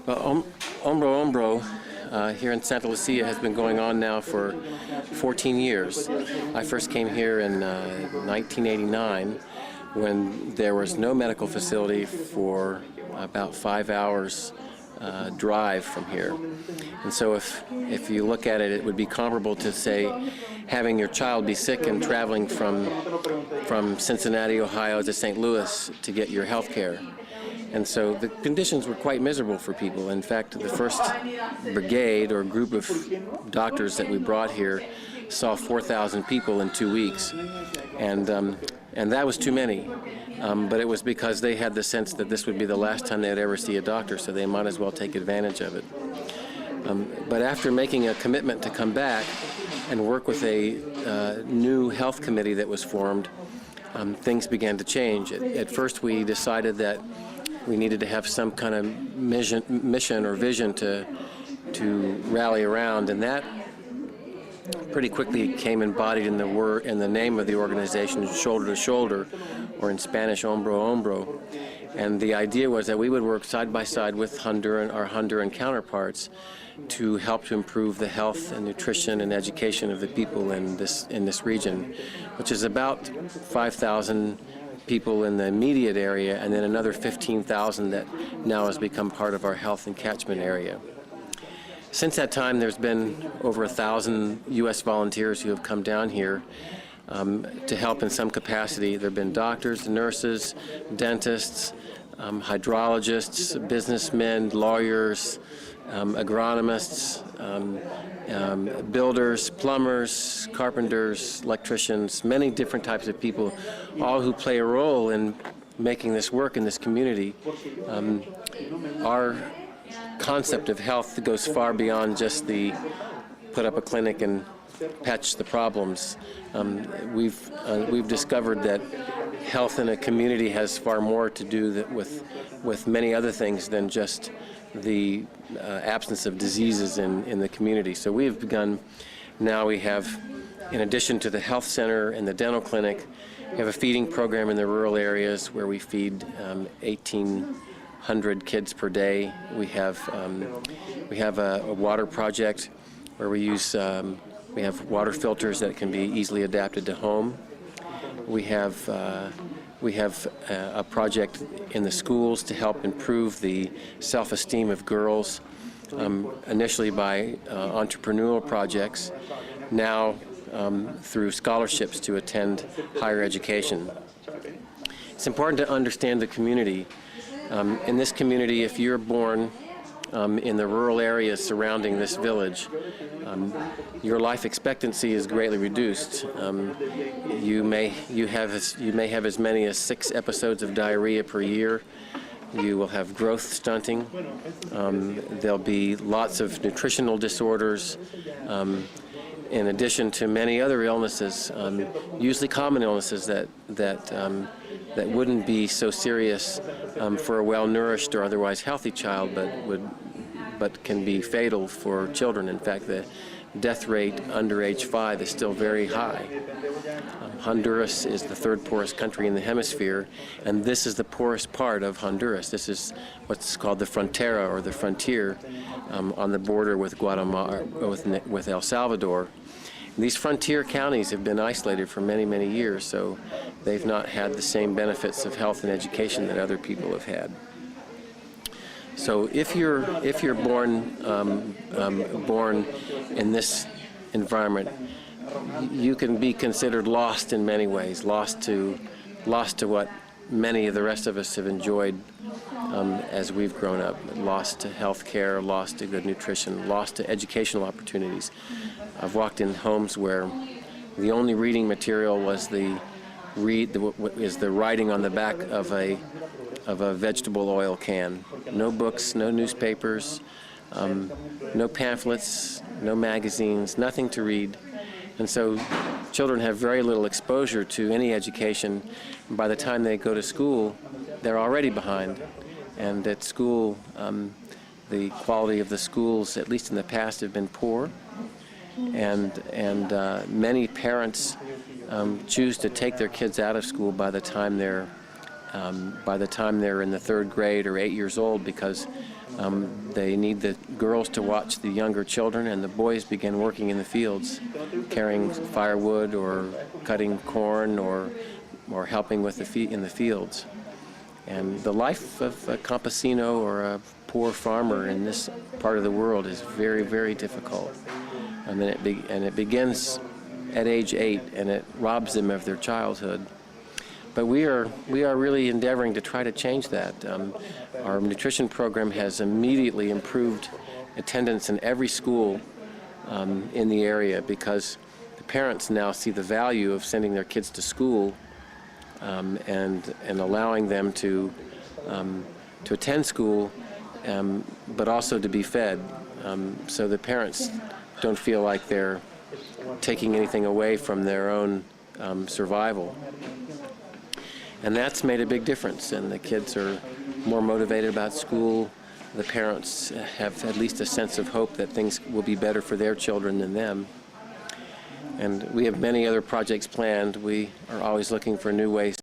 Well, Hombro here in Santa Lucia has been going on now for 14 years. I first came here in 1989 when there was no medical facility for about 5 hours drive from here. And so if you look at it, it would be comparable to, say, having your child be sick and traveling from Cincinnati, Ohio to St. Louis to get your health care. And so the conditions were quite miserable for people. In fact, the first brigade or group of doctors that we brought here saw 4,000 people in 2 weeks. And that was too many. But it was because they had the sense that this would be the last time they'd ever see a doctor, so they might as well take advantage of it. But after making a commitment to come back and work with a new health committee that was formed, things began to change. At first we decided that we needed to have some kind of mission or vision to rally around, and that pretty quickly came embodied in the name of the organization, Shoulder to Shoulder, or in Spanish, Hombro Hombro. And the idea was that we would work side by side with our Honduran counterparts to help to improve the health and nutrition and education of the people in this region, which is about 5,000 people in the immediate area, and then another 15,000 that now has become part of our health and catchment area. Since that time, there's been over 1,000 U.S. volunteers who have come down here to help in some capacity. There have been doctors, nurses, dentists, hydrologists, businessmen, lawyers, agronomists, builders, plumbers, carpenters, electricians, many different types of people, all who play a role in making this work in this community. Our concept of health goes far beyond just the put up a clinic and patch the problems. We've discovered that health in a community has far more to do with many other things than just the absence of diseases in the community. So we have begun, now we have, in addition to the health center and the dental clinic, we have a feeding program in the rural areas where we feed 1,800 kids per day. We have a water project where we have water filters that can be easily adapted to home. We have a project in the schools to help improve the self-esteem of girls, initially by entrepreneurial projects, now through scholarships to attend higher education. It's important to understand the community. In this community, if you're born in the rural areas surrounding this village, your life expectancy is greatly reduced. You may have as many as 6 episodes of diarrhea per year. You will have growth stunting. There'll be lots of nutritional disorders, in addition to many other illnesses, usually common illnesses that wouldn't be so serious for a well-nourished or otherwise healthy child, but can be fatal for children. In fact, the death rate under age 5 is still very high. Honduras is the 3rd poorest country in the hemisphere, and this is the poorest part of Honduras. This is what's called the frontera, or the frontier, on the border with Guatemala, with El Salvador. And these frontier counties have been isolated for many, many years, so they've not had the same benefits of health and education that other people have had. So if you're born in this environment, you can be considered lost in many ways, lost to what many of the rest of us have enjoyed as we've grown up, lost to health care, lost to good nutrition, lost to educational opportunities. I've walked in homes where the only reading material was the writing on the back of a vegetable oil can. No books, no newspapers, no pamphlets, no magazines, nothing to read. And so children have very little exposure to any education. By the time they go to school, they're already behind. And at school, the quality of the schools, at least in the past, have been poor. And many parents choose to take their kids out of school by the time they're by the time they're in the 3rd grade or 8 years old, because they need the girls to watch the younger children, and the boys begin working in the fields, carrying firewood or cutting corn or helping with in the fields. And the life of a campesino or a poor farmer in this part of the world is very, very difficult. And then it begins at age 8, and it robs them of their childhood. But we are really endeavoring to try to change that. Our nutrition program has immediately improved attendance in every school in the area, because the parents now see the value of sending their kids to school and allowing them to attend school, but also to be fed, so the parents don't feel like they're taking anything away from their own survival. And that's made a big difference, and the kids are more motivated about school. The parents have at least a sense of hope that things will be better for their children than them. And we have many other projects planned. We are always looking for new ways